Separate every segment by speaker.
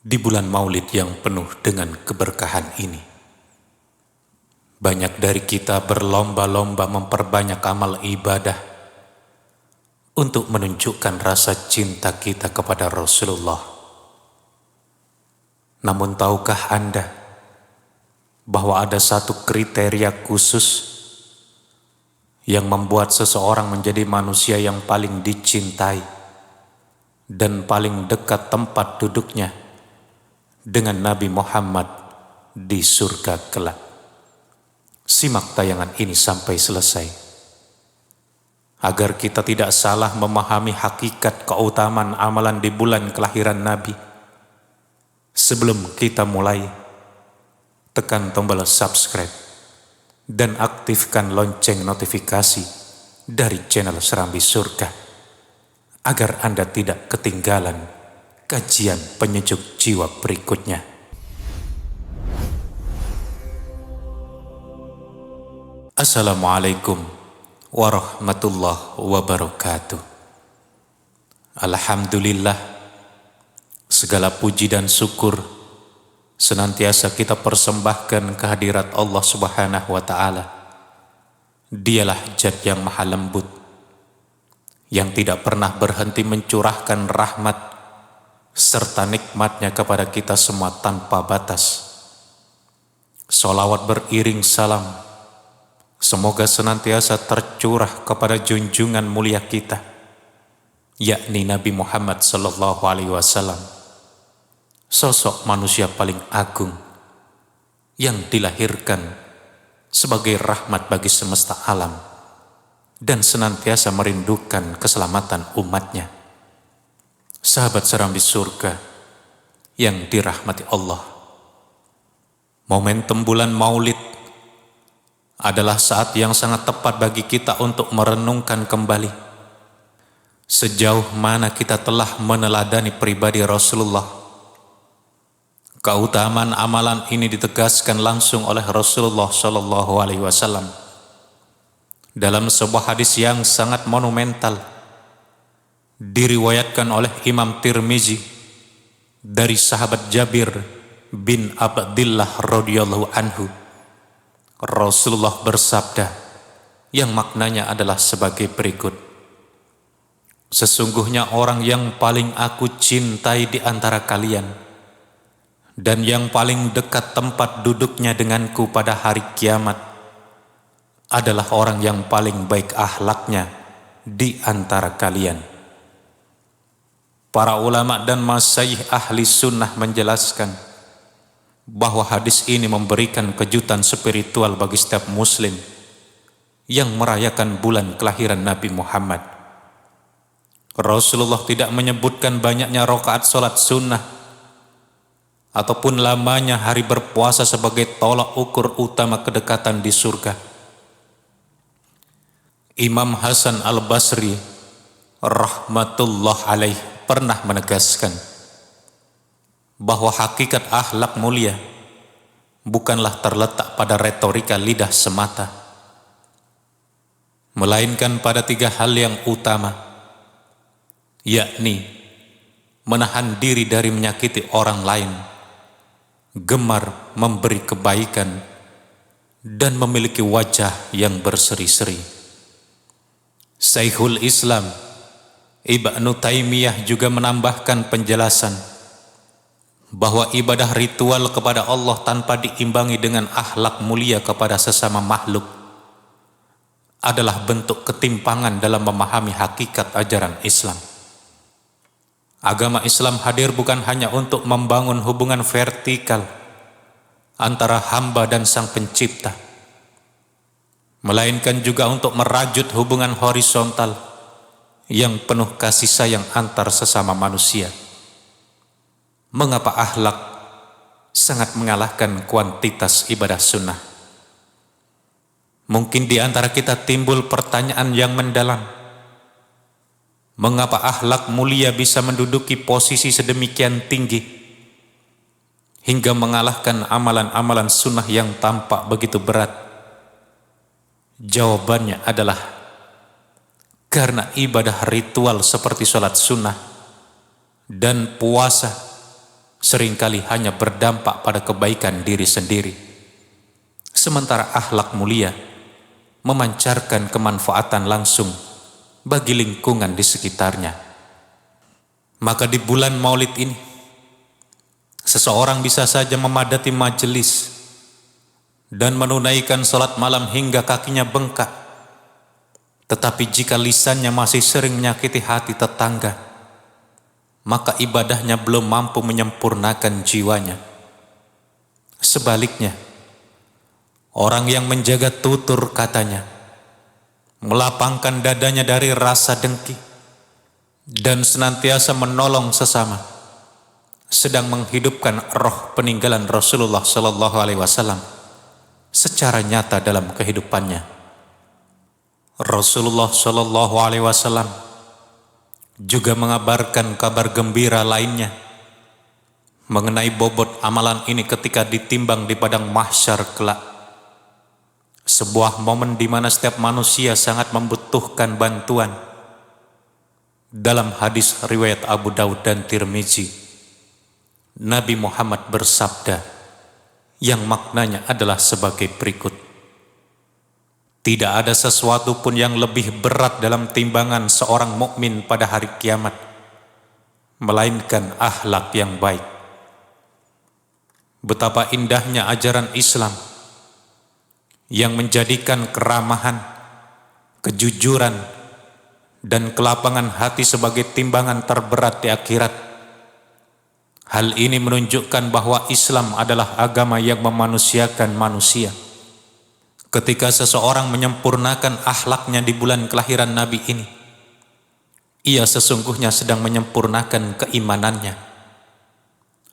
Speaker 1: Di bulan Maulid yang penuh dengan keberkahan ini, banyak dari kita berlomba-lomba memperbanyak amal ibadah untuk menunjukkan rasa cinta kita kepada Rasulullah. Namun tahukah Anda bahwa ada satu kriteria khusus yang membuat seseorang menjadi manusia yang paling dicintai dan paling dekat tempat duduknya dengan Nabi Muhammad di surga kelak? Simak tayangan ini sampai selesai, agar kita tidak salah memahami hakikat keutamaan amalan di bulan kelahiran Nabi. Sebelum kita mulai, tekan tombol subscribe dan aktifkan lonceng notifikasi dari channel Serambi Surga, agar Anda tidak ketinggalan kajian penyejuk jiwa berikutnya. Assalamualaikum warahmatullahi wabarakatuh. Alhamdulillah, segala puji dan syukur senantiasa kita persembahkan kehadirat Allah Subhanahu wa Ta'ala. Dialah Zat yang maha lembut, yang tidak pernah berhenti mencurahkan rahmat serta nikmatnya kepada kita semua tanpa batas. Sholawat beriring salam semoga senantiasa tercurah kepada junjungan mulia kita, yakni Nabi Muhammad sallallahu alaihi wasallam, sosok manusia paling agung yang dilahirkan sebagai rahmat bagi semesta alam dan senantiasa merindukan keselamatan umatnya. Sahabat Serambi Surga yang dirahmati Allah, momentum bulan Maulid adalah saat yang sangat tepat bagi kita untuk merenungkan kembali sejauh mana kita telah meneladani pribadi Rasulullah. Keutamaan amalan ini ditegaskan langsung oleh Rasulullah Shallallahu Alaihi Wasallam dalam sebuah hadis yang sangat monumental, diriwayatkan oleh Imam Tirmizi dari sahabat Jabir bin Abdillah radhiyallahu anhu. Rasulullah bersabda yang maknanya adalah sebagai berikut: sesungguhnya orang yang paling aku cintai di antara kalian dan yang paling dekat tempat duduknya denganku pada hari kiamat adalah orang yang paling baik akhlaknya di antara kalian. Para ulama dan masyayikh ahli sunnah menjelaskan bahwa hadis ini memberikan kejutan spiritual bagi setiap muslim yang merayakan bulan kelahiran Nabi Muhammad. Rasulullah tidak menyebutkan banyaknya rakaat sholat sunnah ataupun lamanya hari berpuasa sebagai tolak ukur utama kedekatan di surga. Imam Hasan Al-Basri rahmatullah alaih pernah menegaskan bahwa hakikat akhlak mulia bukanlah terletak pada retorika lidah semata, melainkan pada 3 hal yang utama, yakni menahan diri dari menyakiti orang lain, gemar memberi kebaikan, dan memiliki wajah yang berseri-seri. Syekhul Islam Ibnu Taimiyah juga menambahkan penjelasan bahwa ibadah ritual kepada Allah tanpa diimbangi dengan akhlak mulia kepada sesama makhluk adalah bentuk ketimpangan dalam memahami hakikat ajaran Islam. Agama Islam hadir bukan hanya untuk membangun hubungan vertikal antara hamba dan Sang Pencipta, melainkan juga untuk merajut hubungan horizontal yang penuh kasih sayang antar sesama manusia. Mengapa akhlak sangat mengalahkan kuantitas ibadah sunnah? Mungkin di antara kita timbul pertanyaan yang mendalam. Mengapa akhlak mulia bisa menduduki posisi sedemikian tinggi hingga mengalahkan amalan-amalan sunnah yang tampak begitu berat? Jawabannya adalah karena ibadah ritual seperti sholat sunnah dan puasa seringkali hanya berdampak pada kebaikan diri sendiri, sementara akhlak mulia memancarkan kemanfaatan langsung bagi lingkungan di sekitarnya. Maka di bulan Maulid ini, seseorang bisa saja memadati majelis dan menunaikan salat malam hingga kakinya bengkak, tetapi jika lisannya masih sering menyakiti hati tetangga, maka ibadahnya belum mampu menyempurnakan jiwanya. Sebaliknya, orang yang menjaga tutur katanya, melapangkan dadanya dari rasa dengki, dan senantiasa menolong sesama, sedang menghidupkan roh peninggalan Rasulullah SAW secara nyata dalam kehidupannya. Rasulullah SAW juga mengabarkan kabar gembira lainnya mengenai bobot amalan ini ketika ditimbang di padang mahsyar kelak. Sebuah momen di mana setiap manusia sangat membutuhkan bantuan. Dalam hadis riwayat Abu Daud dan Tirmizi, Nabi Muhammad bersabda yang maknanya adalah sebagai berikut: tidak ada sesuatu pun yang lebih berat dalam timbangan seorang mukmin pada hari kiamat melainkan akhlak yang baik. Betapa indahnya ajaran Islam yang menjadikan keramahan, kejujuran, dan kelapangan hati sebagai timbangan terberat di akhirat. Hal ini menunjukkan bahwa Islam adalah agama yang memanusiakan manusia. Ketika seseorang menyempurnakan akhlaknya di bulan kelahiran Nabi ini, ia sesungguhnya sedang menyempurnakan keimanannya.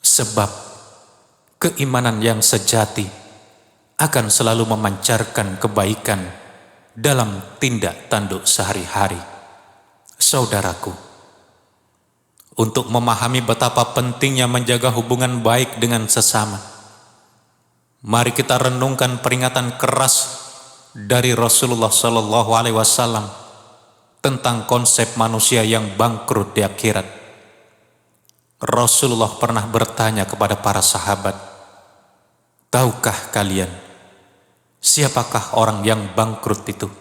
Speaker 1: Sebab keimanan yang sejati akan selalu memancarkan kebaikan dalam tindak tanduk sehari-hari. Saudaraku, untuk memahami betapa pentingnya menjaga hubungan baik dengan sesama, mari kita renungkan peringatan keras dari Rasulullah SAW tentang konsep manusia yang bangkrut di akhirat. Rasulullah pernah bertanya kepada para sahabat, "Tahukah kalian siapakah orang yang bangkrut itu?"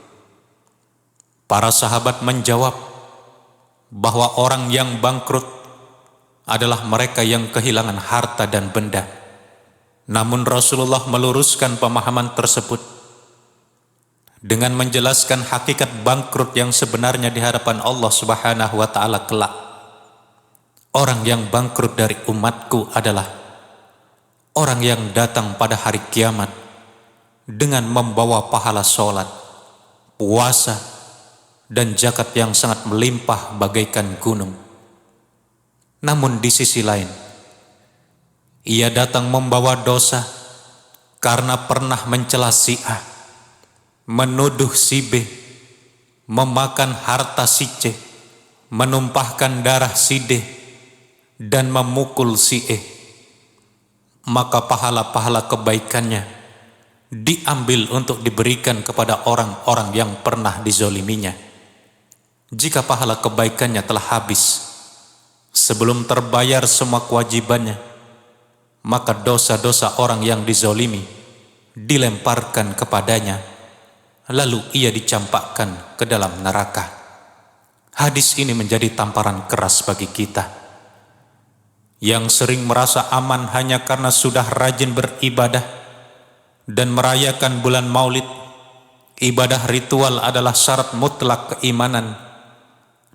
Speaker 1: Para sahabat menjawab bahwa orang yang bangkrut adalah mereka yang kehilangan harta dan benda. Namun Rasulullah meluruskan pemahaman tersebut dengan menjelaskan hakikat bangkrut yang sebenarnya di hadapan Allah Subhanahu wa taala kelak. Orang yang bangkrut dari umatku adalah orang yang datang pada hari kiamat dengan membawa pahala sholat, puasa, dan zakat yang sangat melimpah bagaikan gunung. Namun di sisi lain, ia datang membawa dosa karena pernah mencela si A, menuduh si B, memakan harta si C, menumpahkan darah si D, dan memukul si E. Maka pahala-pahala kebaikannya diambil untuk diberikan kepada orang-orang yang pernah dizoliminya. Jika pahala kebaikannya telah habis sebelum terbayar semua kewajibannya, maka dosa-dosa orang yang dizolimi dilemparkan kepadanya, lalu ia dicampakkan ke dalam neraka. Hadis ini menjadi tamparan keras bagi kita yang sering merasa aman hanya karena sudah rajin beribadah dan merayakan bulan Maulid. Ibadah ritual adalah syarat mutlak keimanan,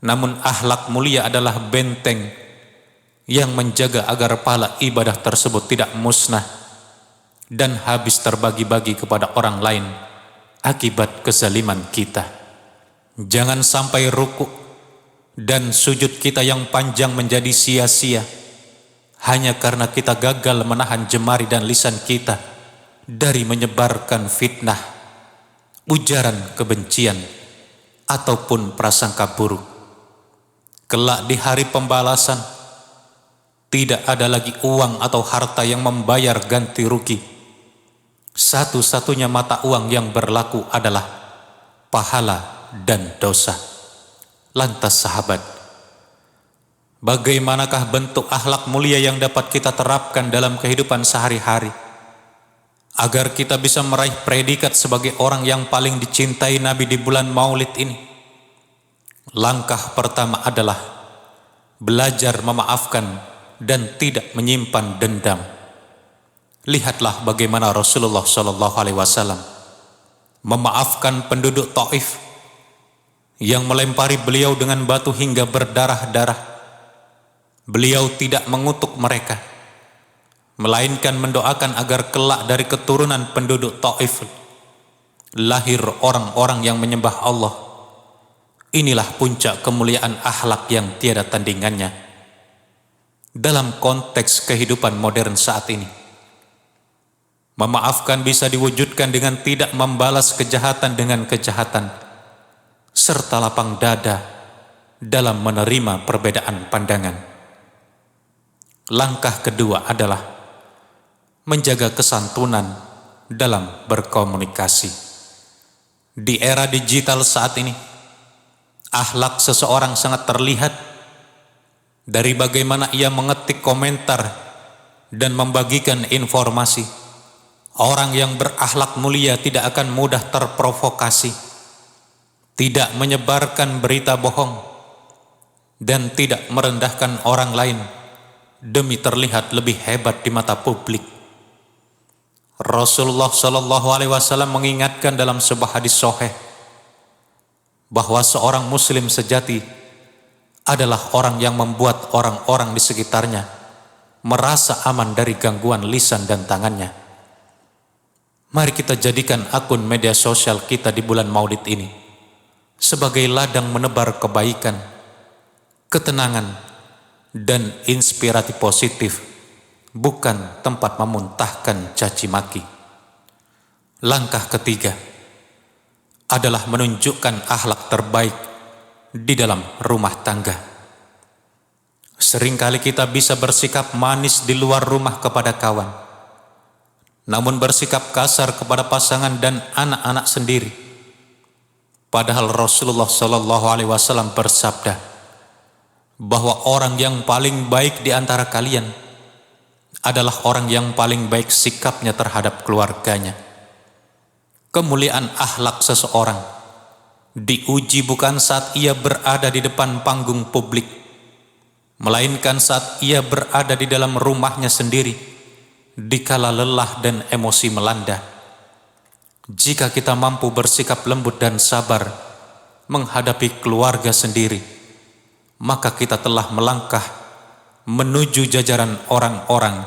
Speaker 1: namun akhlak mulia adalah benteng yang menjaga agar pahala ibadah tersebut tidak musnah dan habis terbagi-bagi kepada orang lain akibat kezaliman kita. Jangan sampai rukuk dan sujud kita yang panjang menjadi sia-sia hanya karena kita gagal menahan jemari dan lisan kita dari menyebarkan fitnah, ujaran kebencian, ataupun prasangka buruk. Kelak di hari pembalasan, tidak ada lagi uang atau harta yang membayar ganti rugi. Satu-satunya mata uang yang berlaku adalah pahala dan dosa. Lantas sahabat, Bagaimanakah bentuk akhlak mulia yang dapat kita terapkan dalam kehidupan sehari-hari agar kita bisa meraih predikat sebagai orang yang paling dicintai Nabi di bulan Maulid ini? Langkah pertama adalah belajar memaafkan dan tidak menyimpan dendam. Lihatlah bagaimana Rasulullah SAW memaafkan penduduk Taif yang melempari beliau dengan batu hingga berdarah-darah. Beliau tidak mengutuk mereka, melainkan mendoakan agar kelak dari keturunan penduduk Taif lahir orang-orang yang menyembah Allah. Inilah puncak kemuliaan akhlak yang tiada tandingannya dalam konteks kehidupan modern saat ini. Memaafkan bisa diwujudkan dengan tidak membalas kejahatan dengan kejahatan, serta lapang dada dalam menerima perbedaan pandangan. Langkah kedua adalah menjaga kesantunan dalam berkomunikasi. Di era digital saat ini, akhlak seseorang sangat terlihat dari bagaimana ia mengetik komentar dan membagikan informasi. Orang yang berakhlak mulia tidak akan mudah terprovokasi, tidak menyebarkan berita bohong, dan tidak merendahkan orang lain demi terlihat lebih hebat di mata publik. Rasulullah SAW mengingatkan dalam sebuah hadis sahih bahwa seorang muslim sejati adalah orang yang membuat orang-orang di sekitarnya merasa aman dari gangguan lisan dan tangannya. Mari kita jadikan akun media sosial kita di bulan Maulid ini sebagai ladang menebar kebaikan, ketenangan, dan inspirasi positif, bukan tempat memuntahkan caci maki. Langkah ketiga adalah menunjukkan akhlak terbaik di dalam rumah tangga. Seringkali kita bisa bersikap manis di luar rumah kepada kawan, namun bersikap kasar kepada pasangan dan anak-anak sendiri. Padahal Rasulullah SAW bersabda bahwa orang yang paling baik di antara kalian adalah orang yang paling baik sikapnya terhadap keluarganya. Kemuliaan akhlak seseorang diuji bukan saat ia berada di depan panggung publik, melainkan saat ia berada di dalam rumahnya sendiri, dikala lelah dan emosi melanda. Jika kita mampu bersikap lembut dan sabar menghadapi keluarga sendiri, maka kita telah melangkah menuju jajaran orang-orang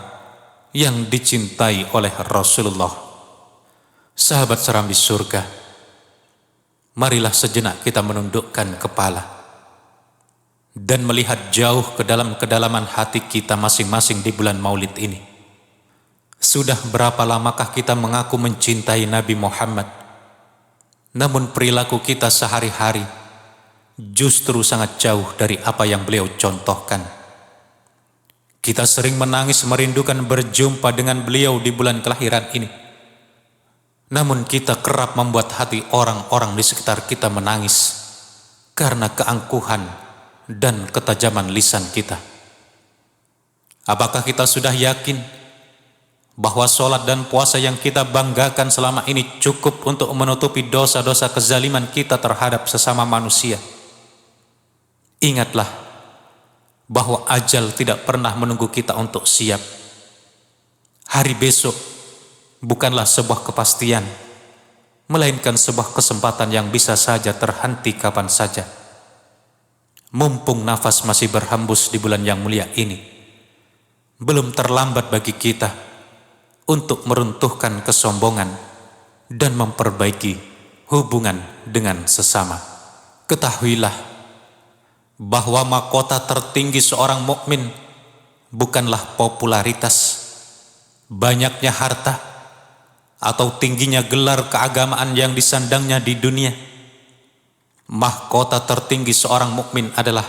Speaker 1: yang dicintai oleh Rasulullah. Sahabat seram di surga, marilah sejenak kita menundukkan kepala dan melihat jauh ke dalam kedalaman hati kita masing-masing di bulan Maulid ini. Sudah berapa lamakah kita mengaku mencintai Nabi Muhammad, namun perilaku kita sehari-hari justru sangat jauh dari apa yang beliau contohkan. Kita sering menangis merindukan berjumpa dengan beliau di bulan kelahiran ini, namun kita kerap membuat hati orang-orang di sekitar kita menangis karena keangkuhan dan ketajaman lisan kita. Apakah kita sudah yakin bahwa sholat dan puasa yang kita banggakan selama ini cukup untuk menutupi dosa-dosa kezaliman kita terhadap sesama manusia? Ingatlah bahwa ajal tidak pernah menunggu kita untuk siap. Hari besok bukanlah sebuah kepastian, melainkan sebuah kesempatan yang bisa saja terhenti kapan saja. Mumpung nafas masih berhembus di bulan yang mulia ini, belum terlambat bagi kita untuk meruntuhkan kesombongan dan memperbaiki hubungan dengan sesama. Ketahuilah bahwa mahkota tertinggi seorang mukmin bukanlah popularitas, banyaknya harta, atau tingginya gelar keagamaan yang disandangnya di dunia. Mahkota tertinggi seorang mukmin adalah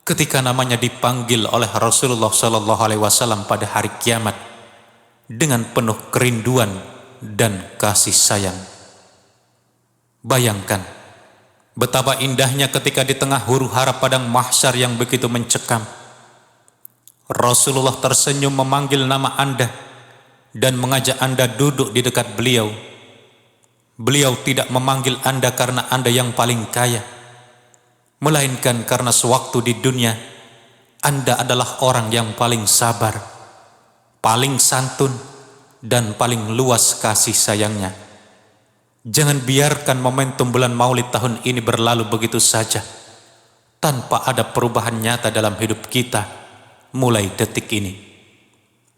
Speaker 1: ketika namanya dipanggil oleh Rasulullah SAW pada hari kiamat dengan penuh kerinduan dan kasih sayang. Bayangkan Betapa indahnya ketika di tengah huru-hara padang mahsyar yang begitu mencekam, Rasulullah tersenyum memanggil nama Anda dan mengajak Anda duduk di dekat beliau. Beliau tidak memanggil Anda karena Anda yang paling kaya, melainkan karena sewaktu di dunia Anda adalah orang yang paling sabar, paling santun, dan paling luas kasih sayangnya. Jangan biarkan momentum bulan Maulid tahun ini berlalu begitu saja, tanpa ada perubahan nyata dalam hidup kita mulai detik ini.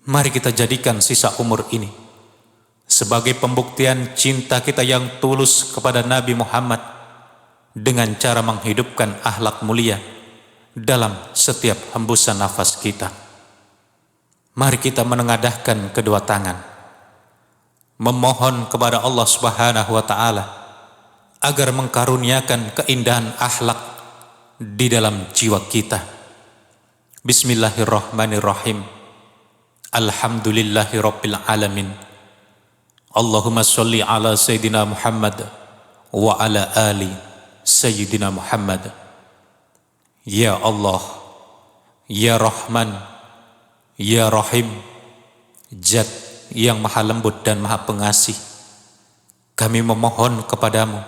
Speaker 1: Mari kita jadikan sisa umur ini sebagai pembuktian cinta kita yang tulus kepada Nabi Muhammad dengan cara menghidupkan akhlak mulia dalam setiap hembusan nafas kita. Mari kita menengadahkan kedua tangan, memohon kepada Allah Subhanahu wa Ta'ala agar mengkaruniakan keindahan akhlak di dalam jiwa kita. Bismillahirrahmanirrahim. Alhamdulillahi Rabbil Alamin. Allahumma sholli ala Sayyidina Muhammad wa ala ali Sayyidina Muhammad. Ya Allah, Ya Rahman, Ya Rahim, Zat yang maha lembut dan maha pengasih, kami memohon kepadamu,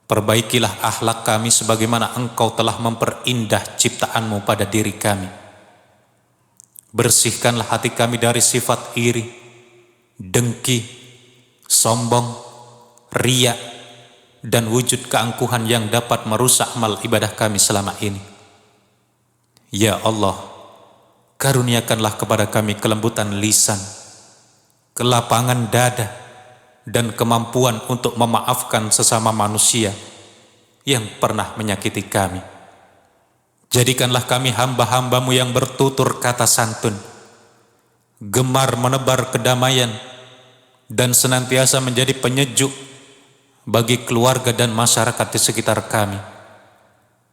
Speaker 1: perbaikilah akhlak kami sebagaimana Engkau telah memperindah ciptaanmu pada diri kami. Bersihkanlah hati kami dari sifat iri, dengki, sombong, riya, dan wujud keangkuhan yang dapat merusak amal ibadah kami selama ini. Ya Allah, karuniakanlah kepada kami kelembutan lisan, kelapangan dada, dan kemampuan untuk memaafkan sesama manusia yang pernah menyakiti kami. Jadikanlah kami hamba-hambamu yang bertutur kata santun, gemar menebar kedamaian, dan senantiasa menjadi penyejuk bagi keluarga dan masyarakat di sekitar kami.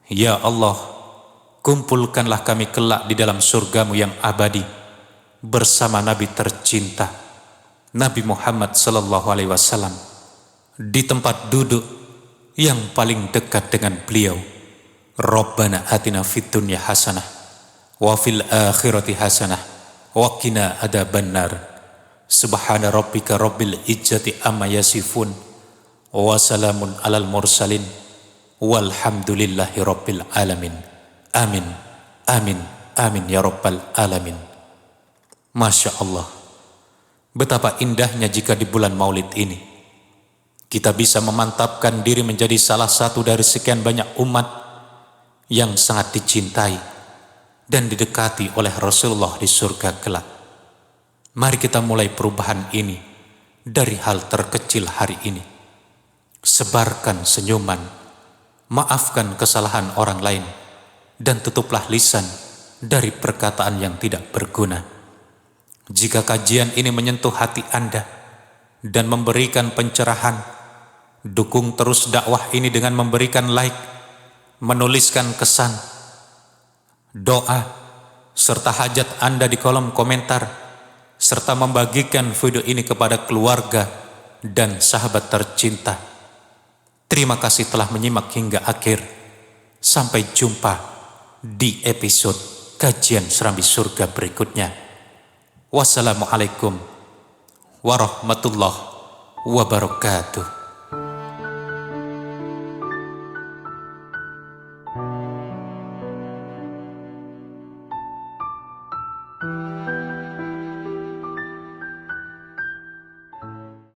Speaker 1: Ya Allah, kumpulkanlah kami kelak di dalam surgamu yang abadi bersama Nabi tercinta Nabi Muhammad sallallahu alaihi wasallam, di tempat duduk yang paling dekat dengan beliau. Rabbana atina fid dunya hasanah wa fil akhirati hasanah wa qina adzabannar. Subhana rabbika rabbil izzati amma yasifun wa salamun alal mursalin walhamdulillahi rabbil alamin. Amin, amin, amin ya rabbal alamin. Masya Allah, betapa indahnya jika di bulan Maulid ini kita bisa memantapkan diri menjadi salah satu dari sekian banyak umat yang sangat dicintai dan didekati oleh Rasulullah di surga kelak. Mari kita mulai perubahan ini dari hal terkecil hari ini. Sebarkan senyuman, maafkan kesalahan orang lain, dan tutuplah lisan dari perkataan yang tidak berguna. Jika kajian ini menyentuh hati Anda dan memberikan pencerahan, dukung terus dakwah ini dengan memberikan like, menuliskan kesan, doa, serta hajat Anda di kolom komentar, serta membagikan video ini kepada keluarga dan sahabat tercinta. Terima kasih telah menyimak hingga akhir. Sampai jumpa di episode kajian Serambi Surga berikutnya. Wassalamualaikum warahmatullahi wabarakatuh.